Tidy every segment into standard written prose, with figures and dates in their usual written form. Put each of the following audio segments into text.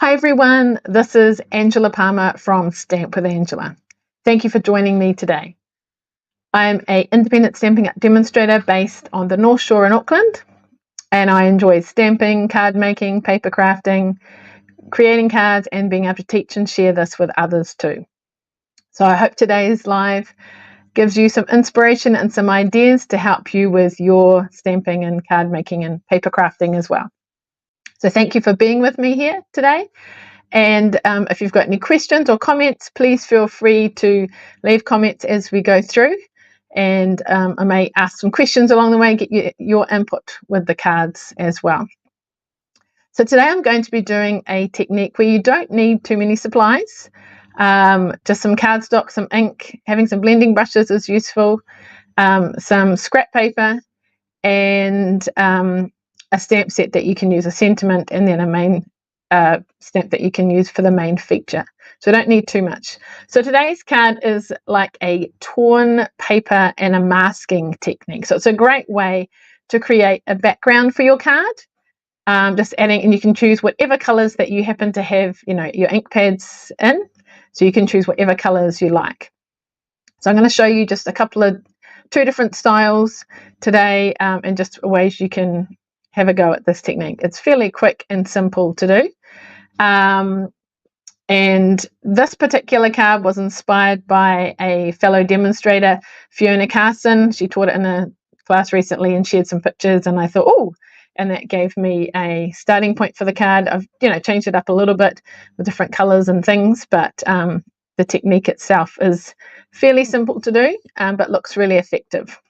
Hi everyone, this is Angela Palmer from Stamp with Angela. Thank you for joining me today. I'm an independent Stampin' Up demonstrator based on the North Shore in Auckland, and I enjoy stamping, card making, paper crafting, creating cards, and being able to teach and share this with others too. So I hope today's live gives you some inspiration and some ideas to help you with your stamping and card making and paper crafting as well. So thank you for being with me here today. And if you've got any questions or comments, please feel free to leave comments as we go through. And I may ask some questions along the way, get your input with the cards as well. So today I'm going to be doing a technique where you don't need too many supplies. Just some cardstock, some ink, having some blending brushes is useful, some scrap paper, and a stamp set that you can use, a sentiment, and then a main stamp that you can use for the main feature. So I don't need too much. So today's card is like a torn paper and a masking technique. So it's a great way to create a background for your card. Just adding, and you can choose whatever colors that you happen to have, your ink pads in. So you can choose whatever colors you like. So I'm going to show you just two different styles today, and just ways you can have a go at this technique. It's fairly quick and simple to do. And this particular card was inspired by a fellow demonstrator, Fiona Carson. She taught it in a class recently and shared some pictures, and I thought, oh, and that gave me a starting point for the card. I've changed it up a little bit with different colors and things, but the technique itself is fairly simple to do, but looks really effective.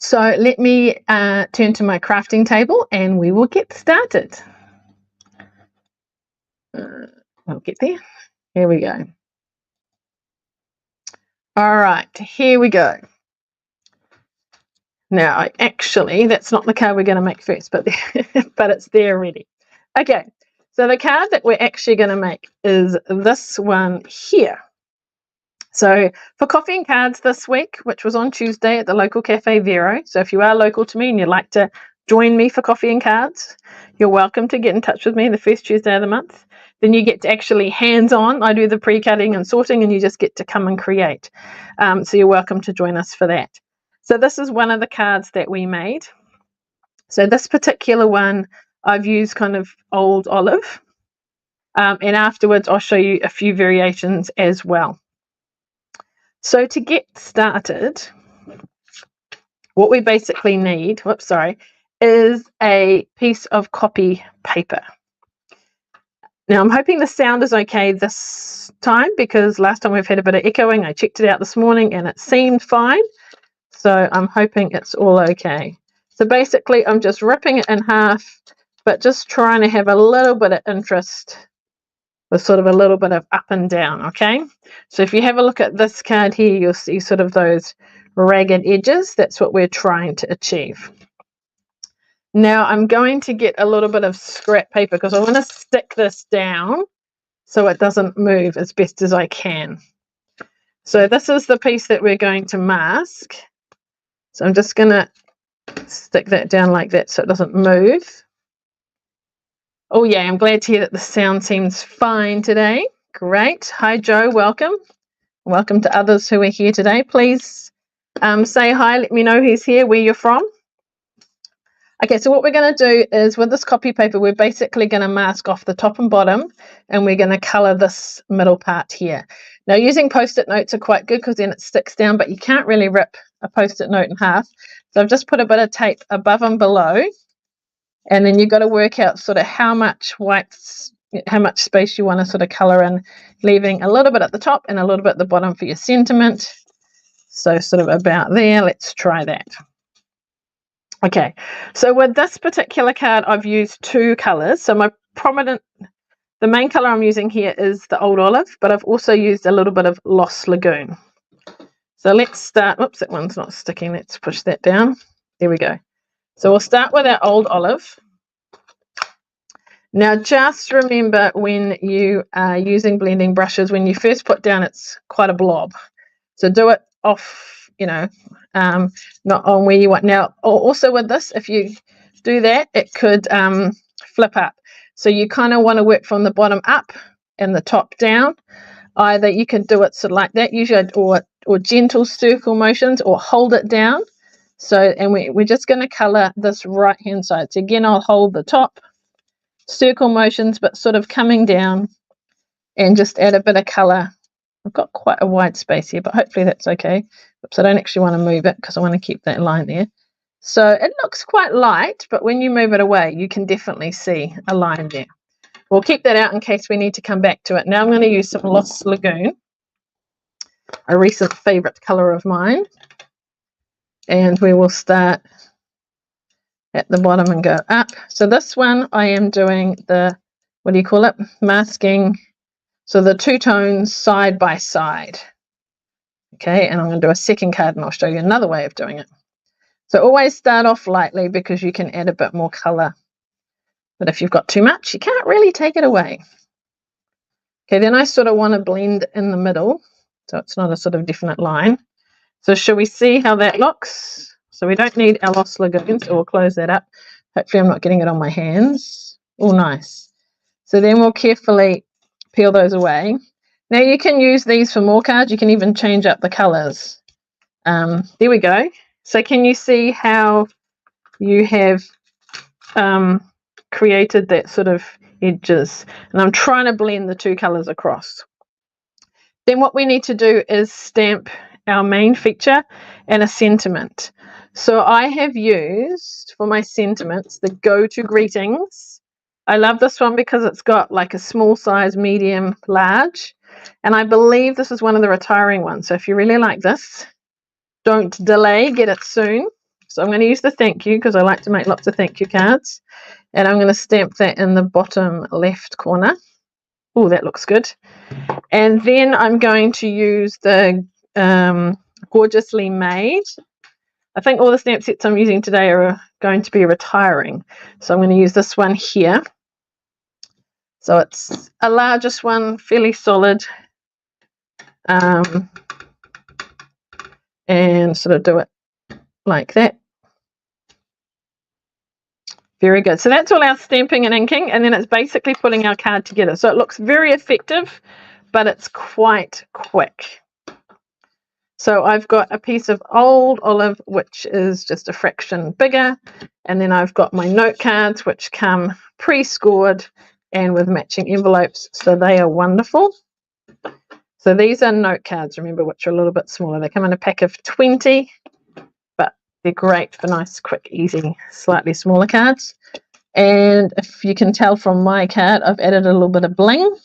So let me turn to my crafting table and we will get started. I'll get there. Here we go. All right, here we go. Now, actually, that's not the card we're going to make first, but it's there already. Okay, so the card that we're actually going to make is this one here. So for coffee and cards this week, which was on Tuesday at the local Cafe Vero. So if you are local to me and you'd like to join me for coffee and cards, you're welcome to get in touch with me the first Tuesday of the month. Then you get to actually hands-on. I do the pre-cutting and sorting, and you just get to come and create. So you're welcome to join us for that. So this is one of the cards that we made. So this particular one, I've used kind of old olive. And afterwards, I'll show you a few variations as well. So to get started, what we basically need, is a piece of copy paper. Now I'm hoping the sound is okay this time, because last time we've had a bit of echoing. I checked it out this morning and it seemed fine. So I'm hoping it's all okay. So basically I'm just ripping it in half, but just trying to have a little bit of interest with sort of a little bit of up and down, okay? So if you have a look at this card here, you'll see sort of those ragged edges. That's what we're trying to achieve. Now I'm going to get a little bit of scrap paper because I want to stick this down so it doesn't move as best as I can. So this is the piece that we're going to mask. So I'm just going to stick that down like that so it doesn't move. Oh yeah, I'm glad to hear that the sound seems fine today. Great. Hi Joe, welcome. Welcome to others who are here today. Please say hi, let me know who's here, where you're from. Okay, so what we're going to do is with this copy paper, we're basically going to mask off the top and bottom, and we're going to colour this middle part here. Now using post-it notes are quite good because then it sticks down, but you can't really rip a post-it note in half. So I've just put a bit of tape above and below. And then you've got to work out sort of how much space you want to sort of colour in, leaving a little bit at the top and a little bit at the bottom for your sentiment. So sort of about there. Let's try that. Okay, so with this particular card, I've used two colours. So the main colour I'm using here is the old olive, but I've also used a little bit of Lost Lagoon. So let's start. Oops, that one's not sticking. Let's push that down. There we go. So we'll start with our old olive. Now just remember when you are using blending brushes, when you first put down, it's quite a blob. So do it off, not on where you want. Now also with this, if you do that, it could flip up. So you kind of want to work from the bottom up and the top down. Either you can do it sort of like that, usually, or gentle circle motions, or hold it down. So, and we're just going to color this right hand side. So again, I'll hold the top, circle motions, but sort of coming down, and just add a bit of color. I've got quite a wide space here, but hopefully that's okay. Oops, I don't actually want to move it because I want to keep that line there. So it looks quite light, but when you move it away, you can definitely see a line there. We'll keep that out in case we need to come back to it. Now I'm going to use some Lost Lagoon, a recent favorite color of mine. And we will start at the bottom and go up. So this one I am doing the, what do you call it? Masking. So the two tones side by side. Okay, and I'm going to do a second card and I'll show you another way of doing it. So always start off lightly because you can add a bit more color. But if you've got too much, you can't really take it away. Okay, then I sort of want to blend in the middle, so it's not a sort of definite line. So shall we see how that looks? So we don't need our Lost Lagoons, so we'll close that up. Hopefully I'm not getting it on my hands. Oh, nice. So then we'll carefully peel those away. Now you can use these for more cards. You can even change up the colors. There we go. So can you see how you have created that sort of edges? And I'm trying to blend the two colors across. Then what we need to do is stamp our main feature and a sentiment. So I have used for my sentiments the Go to Greetings. I love this one because it's got like a small size, medium, large, and I believe this is one of the retiring ones. So if you really like this, don't delay, get it soon. So I'm going to use the thank you because I like to make lots of thank you cards, and I'm going to stamp that in the bottom left corner. Oh, that looks good. And then I'm going to use the Gorgeously Made. I think all the stamp sets I'm using today are going to be retiring. So I'm going to use this one here. So it's a largest one, fairly solid. And sort of do it like that. Very good. So that's all our stamping and inking, and then it's basically putting our card together. So it looks very effective, but it's quite quick. So I've got a piece of old olive, which is just a fraction bigger, and then I've got my note cards, which come pre-scored and with matching envelopes, so they are wonderful. So these are note cards, remember, which are a little bit smaller. They come in a pack of 20, but they're great for nice, quick, easy, slightly smaller cards. And if you can tell from my card, I've added a little bit of bling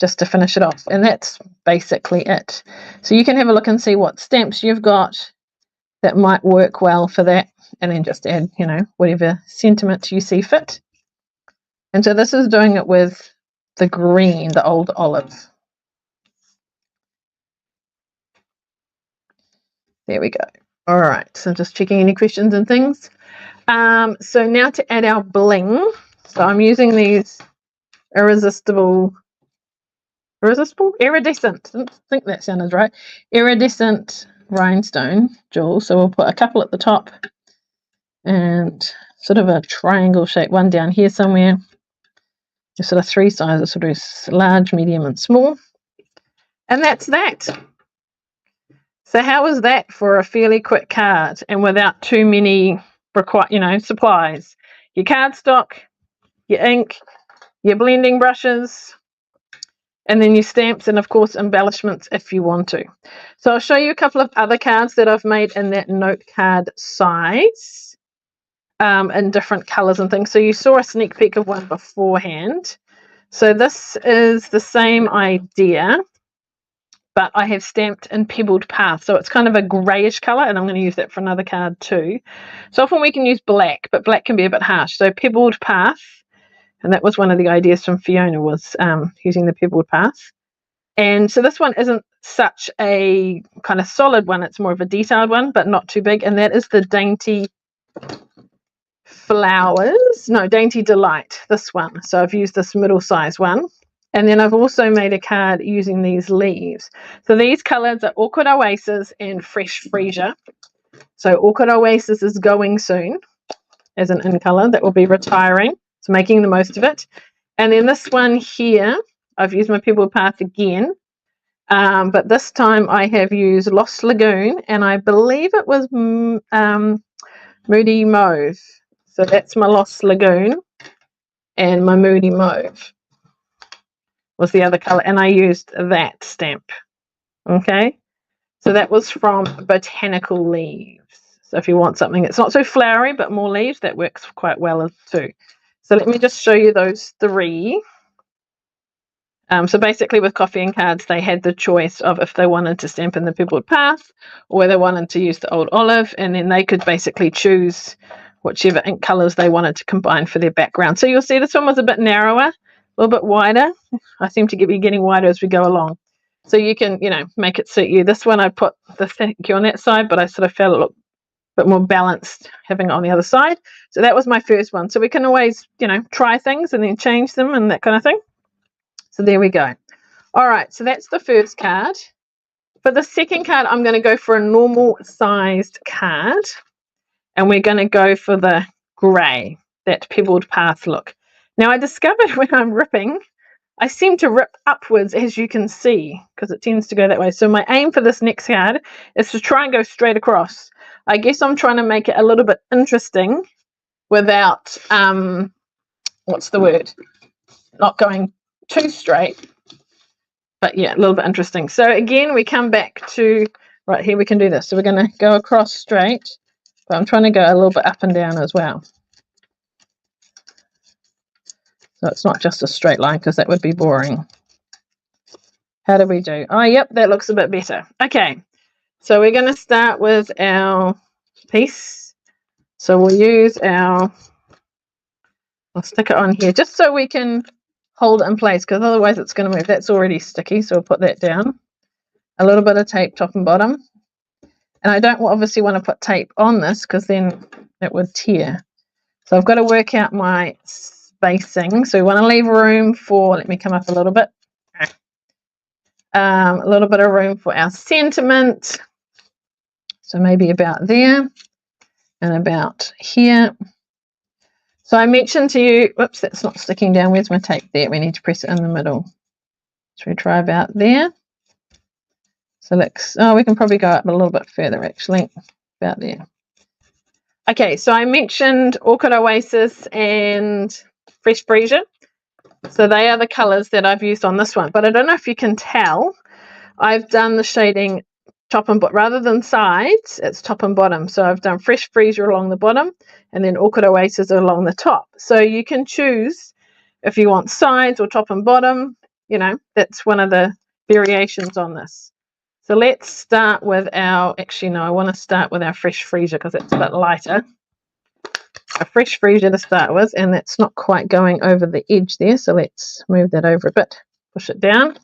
just to finish it off. And that's basically it. So you can have a look and see what stamps you've got that might work well for that. And then just add, you know, whatever sentiment you see fit. And so this is doing it with the green, the old olive. There we go. All right, so just checking any questions and things. So now to add our bling. So I'm using these iridescent, I think that sounded right, iridescent rhinestone jewels. So we'll put a couple at the top and sort of a triangle shape, one down here somewhere. Just sort of three sizes, sort of large, medium, and small. And that's that. So how was that for a fairly quick card and without too many supplies? Your cardstock, your ink, your blending brushes, and then your stamps, and of course embellishments if you want to. So I'll show you a couple of other cards that I've made in that note card size in different colors and things. So you saw a sneak peek of one beforehand. So this is the same idea, but I have stamped in Pebbled Path. So it's kind of a grayish color, and I'm going to use that for another card too. So often we can use black, but black can be a bit harsh. So Pebbled Path, and that was one of the ideas from Fiona, was using the Pebbled Path. And so this one isn't such a kind of solid one. It's more of a detailed one, but not too big. And that is the Dainty Dainty Delight, this one. So I've used this middle size one. And then I've also made a card using these leaves. So these colours are Awkward Oasis and Fresh Freesia. So Awkward Oasis is going soon as an in colour. That will be retiring. So making the most of it. And then this one here, I've used my Pebble Path again. But this time I have used Lost Lagoon, and I believe it was Moody Mauve. So that's my Lost Lagoon, and my Moody Mauve was the other colour, and I used that stamp. Okay, so that was from Botanical Leaves. So if you want something that's not so flowery but more leaves, that works quite well too. So let me just show you those three. So basically with coffee and cards, they had the choice of if they wanted to stamp in the Pebbled Path or they wanted to use the Old Olive, and then they could basically choose whichever ink colours they wanted to combine for their background. So you'll see this one was a bit narrower, a little bit wider. I seem to be getting wider as we go along. So you can, make it suit you. This one I put the thank you on that side, but I sort of felt it looked a bit more balanced having it on the other side. So that was my first one. So we can always, try things and then change them and that kind of thing. So there we go. All right, so that's the first card. For the second card, I'm going to go for a normal sized card. And we're going to go for the grey, that Pebbled Path look. Now, I discovered when I'm ripping, I seem to rip upwards, as you can see, because it tends to go that way. So my aim for this next card is to try and go straight across. I guess I'm trying to make it a little bit interesting without, what's the word? Not going too straight, but yeah, a little bit interesting. So again, we come back to right here. We can do this. So we're going to go across straight, but I'm trying to go a little bit up and down as well. So it's not just a straight line, because that would be boring. How do we do? Oh, yep, that looks a bit better. Okay, so we're going to start with our piece. So we'll use I'll stick it on here just so we can hold it in place, because otherwise it's going to move. That's already sticky, so we'll put that down. A little bit of tape top and bottom. And I don't obviously want to put tape on this, because then it would tear. So I've got to work out my spacing. So we want to leave room for, let me come up a little bit. A little bit of room for our sentiment. So maybe about there and about here. So I mentioned to you, whoops, that's not sticking down. Where's my tape? There, we need to press it in the middle. So we try about there. So let's, we can probably go up a little bit further actually, about there. Okay, so I mentioned Orchid Oasis and Fresh Freesia. So they are the colours that I've used on this one. But I don't know if you can tell, I've done the shading top and bottom. Rather than sides, it's top and bottom. So I've done Fresh Freesia along the bottom and then Orchid Oasis along the top. So you can choose if you want sides or top and bottom. That's one of the variations on this. So let's start with our, actually no, I want to start with our Fresh Freesia because it's a bit lighter. A Fresh Freesia to start with, and that's not quite going over the edge there, so let's move that over a bit, push it down.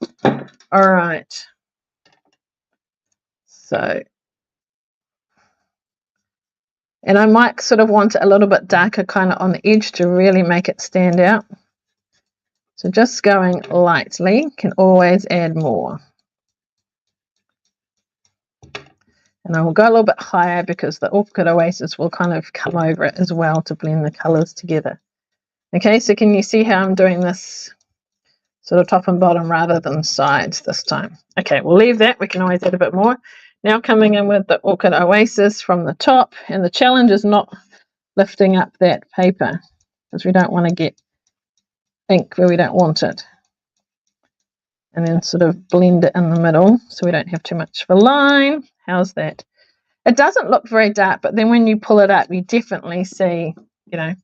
All right. So, and I might sort of want it a little bit darker kind of on the edge to really make it stand out. So just going lightly, can always add more. And I will go a little bit higher because the Orchid Oasis will kind of come over it as well to blend the colours together. Okay, so can you see how I'm doing this sort of top and bottom rather than sides this time? Okay, we'll leave that. We can always add a bit more. Now coming in with the Orchid Oasis from the top, and the challenge is not lifting up that paper because we don't want to get ink where we don't want it. And then sort of blend it in the middle so we don't have too much of a line. How's that? It doesn't look very dark, but then when you pull it up, you definitely see, you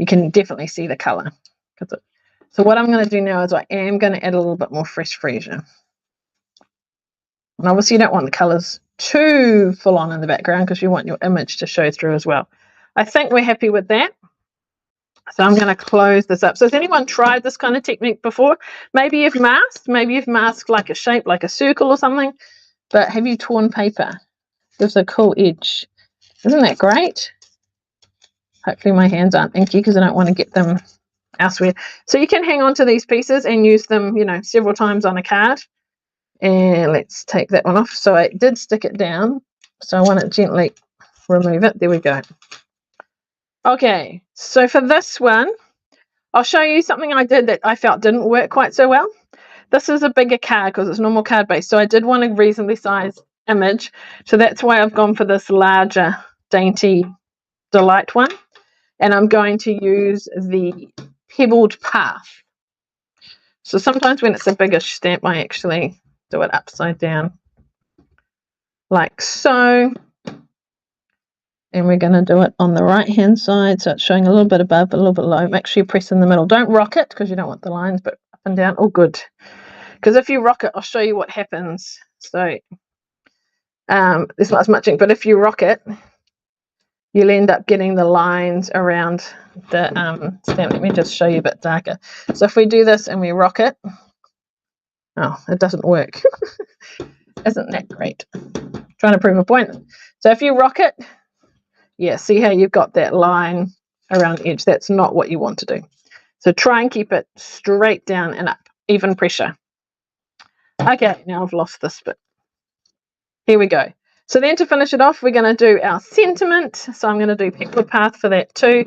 can definitely see the colour. So what I'm going to do now is I am going to add a little bit more Fresh Freesia. And obviously you don't want the colours too full on in the background because you want your image to show through as well. I think we're happy with that. So I'm going to close this up. So has anyone tried this kind of technique before? Maybe you've masked like a shape, like a circle or something, but have you torn paper? Gives a cool edge. Isn't that great? Hopefully my hands aren't inky because I don't want to get them elsewhere. So you can hang on to these pieces and use them, several times on a card. And let's take that one off. So I did stick it down. So I want it gently remove it. There we go. Okay, so for this one, I'll show you something I did that I felt didn't work quite so well. This is a bigger card because it's normal card base, so I did want a reasonably sized image. So that's why I've gone for this larger Dainty Delight one. And I'm going to use the Pebbled Path. So sometimes when it's a bigger stamp, I actually do it upside down, like so. And we're going to do it on the right-hand side, so it's showing a little bit above, a little bit low. Make sure you press in the middle. Don't rock it, because you don't want the lines, but up and down. Oh, good. Because if you rock it, I'll show you what happens. So there's not as much ink, but if you rock it, you'll end up getting the lines around the stamp. Let me just show you a bit darker. So if we do this and we rock it, oh, it doesn't work. Isn't that great? Trying to prove a point. So if you rock it, yeah, see how you've got that line around the edge? That's not what you want to do. So try and keep it straight down and up, even pressure. Okay, now I've lost this bit. Here we go. So then to finish it off, we're going to do our sentiment. So I'm going to do Pebbled Path for that too.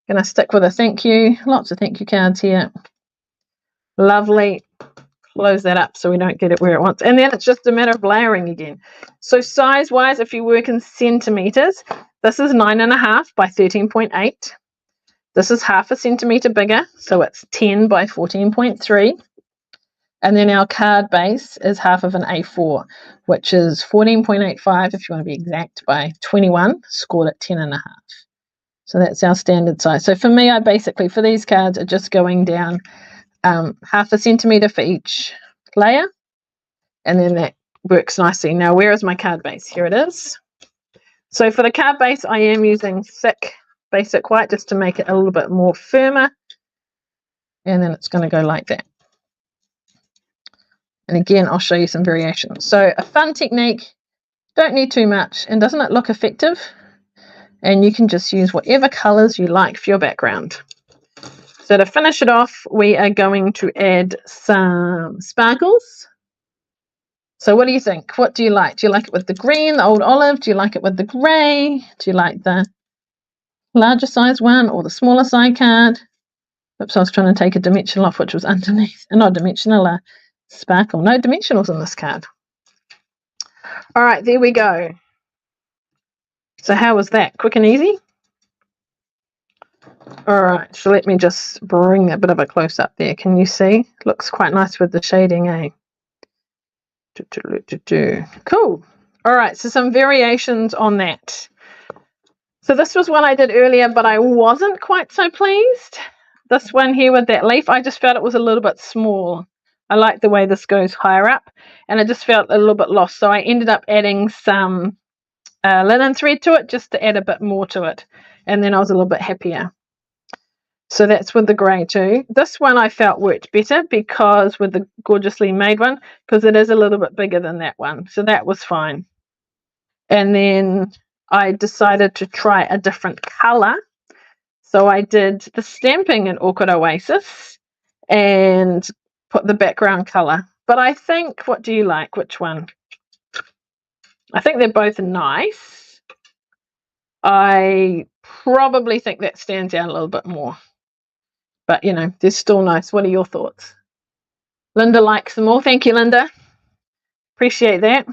Going to stick with a thank you. Lots of thank you cards here. Lovely. Close that up so we don't get it where it wants. And then it's just a matter of layering again. So size-wise, if you work in centimetres, this is 9.5 by 13.8. This is half a centimetre bigger, so it's 10 by 14.3. And then our card base is half of an A4, which is 14.85, if you want to be exact, by 21, scored at 10.5. So that's our standard size. So for me, I basically, for these cards, are just going down half a centimetre for each layer, and then that works nicely. Now, where is my card base? Here it is. So for the card base, I am using thick basic white just to make it a little bit more firmer, and then it's going to go like that. And again, I'll show you some variations. So a fun technique, don't need too much, and doesn't it look effective? And you can just use whatever colours you like for your background. So to finish it off, we are going to add some sparkles. So what do you think? What do you like? Do you like it with the green, the old olive? Do you like it with the grey? Do you like the larger size one or the smaller side card? Oops, I was trying to take a dimensional off, which was underneath. Not dimensional, sparkle. No dimensionals in this card. All right, there we go. So how was that? Quick and easy? All right, so let me just bring a bit of a close-up there. Can you see? Looks quite nice with the shading, eh? Cool. All right, so some variations on that. So this was one I did earlier, but I wasn't quite so pleased. This one here with that leaf, I just felt it was a little bit small. I like the way this goes higher up, and I just felt a little bit lost. So I ended up adding some linen thread to it just to add a bit more to it. And then I was a little bit happier. So that's with the grey too. This one I felt worked better because with the Gorgeously Made one, because it is a little bit bigger than that one. So that was fine. And then I decided to try a different colour. So I did the stamping in Orchid Oasis and put the background colour. But I think, what do you like? Which one? I think they're both nice. I probably think that stands out a little bit more. But, you know, they're still nice. What are your thoughts? Linda likes them all. Thank you, Linda. Appreciate that.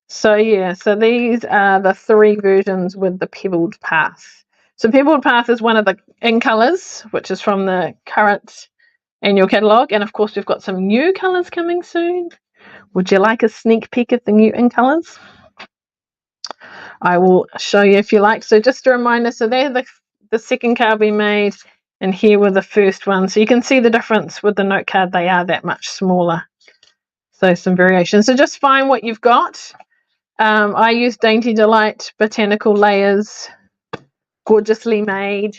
So, yeah, so these are the three versions with the Pebbled Path. So Pebbled Path is one of the in colours, which is from the current annual catalogue. And, of course, we've got some new colours coming soon. Would you like a sneak peek at the new in colours? I will show you if you like. So just a reminder, so they're the second card we made. And here were the first ones. So you can see the difference with the note card. They are that much smaller. So some variations. So just find what you've got. I use Dainty Delight, Botanical Layers, Gorgeously Made.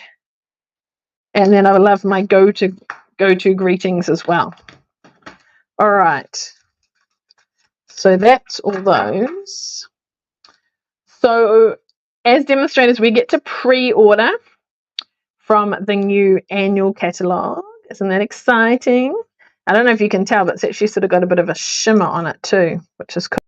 And then I love my go-to greetings as well. All right. So that's all those. So as demonstrators, we get to pre-order from the new annual catalogue. Isn't that exciting? I don't know if you can tell, but it's actually sort of got a bit of a shimmer on it too, which is cool.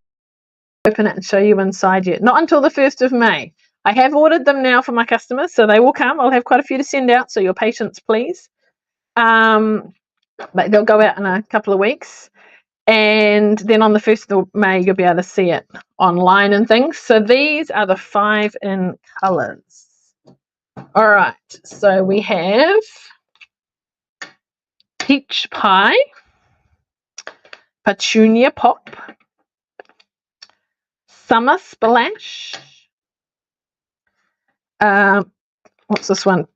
Open it and show you inside yet. Not until the 1st of May. I have ordered them now for my customers, so they will come. I'll have quite a few to send out, so your patience, please. But they'll go out in a couple of weeks. And then on the 1st of May, you'll be able to see it online and things. So these are the 5 in colours. All right, so we have Peach Pie, Petunia Pop, Summer Splash, what's this one?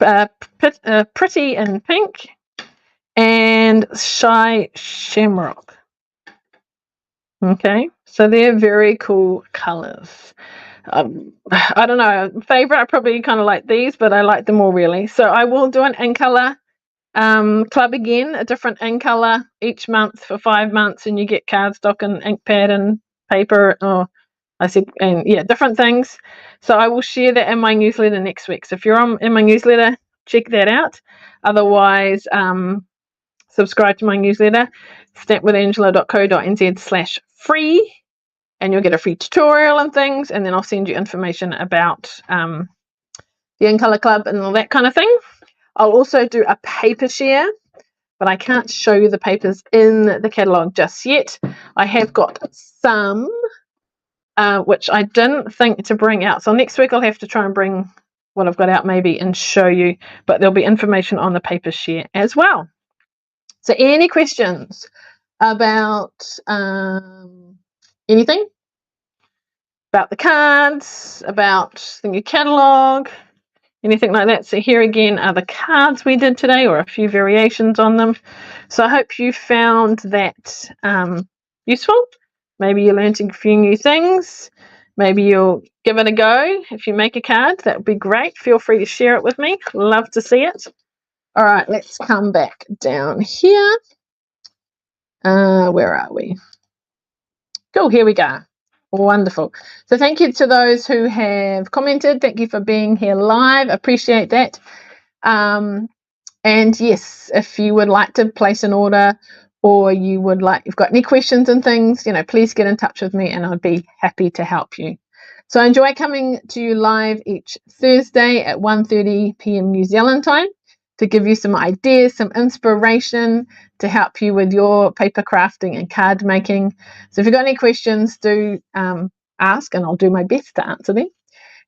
Pretty in Pink, and Shy Shamrock. Okay, so they're very cool colours. I don't know, favorite, I probably kind of like these, but I like them all really. So I will do an in color club again, a different in color each month for 5 months, and you get cardstock and ink pad and paper, or I said, and yeah, different things. So I will share that in my newsletter next week. So if you're in my newsletter, check that out. Otherwise, subscribe to my newsletter, stampwithangela.co.nz/free, and you'll get a free tutorial and things, and then I'll send you information about the In Colour Club and all that kind of thing. I'll also do a paper share, but I can't show you the papers in the catalogue just yet. I have got some, which I didn't think to bring out. So next week I'll have to try and bring what I've got out maybe and show you, but there'll be information on the paper share as well. So any questions about anything? About the cards, about the new catalogue, anything like that? So here again are the cards we did today, or a few variations on them. So I hope you found that useful. Maybe you learned a few new things. Maybe you'll give it a go. If you make a card, that would be great. Feel free to share it with me. Love to see it. All right, let's come back down here. Where are we? Cool, here we go. Wonderful. So thank you to those who have commented. Thank you for being here live. Appreciate that. And yes, if you would like to place an order, or you've got any questions and things, please get in touch with me and I'd be happy to help you. So I enjoy coming to you live each Thursday at 1:30 p.m. New Zealand time to give you some ideas, some inspiration to help you with your paper crafting and card making. So if you've got any questions, do ask and I'll do my best to answer them.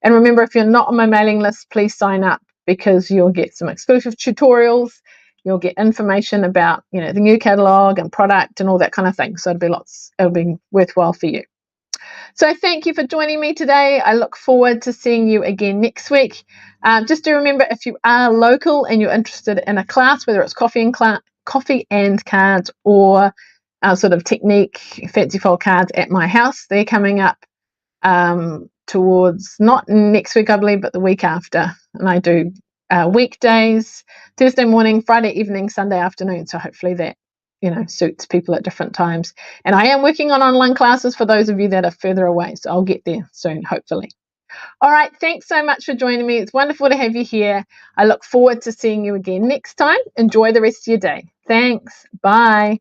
And remember, if you're not on my mailing list, please sign up, because you'll get some exclusive tutorials. You'll get information about, the new catalogue and product and all that kind of thing. So it'll be worthwhile for you. So thank you for joining me today. I look forward to seeing you again next week. Just do remember, if you are local and you're interested in a class, whether it's coffee and cards or sort of technique fancy fold cards at my house, they're coming up towards, not next week I believe, but the week after. And I do weekdays, Thursday morning, Friday evening, Sunday afternoon. So hopefully that suits people at different times. And I am working on online classes for those of you that are further away. So I'll get there soon, hopefully. All right. Thanks so much for joining me. It's wonderful to have you here. I look forward to seeing you again next time. Enjoy the rest of your day. Thanks. Bye.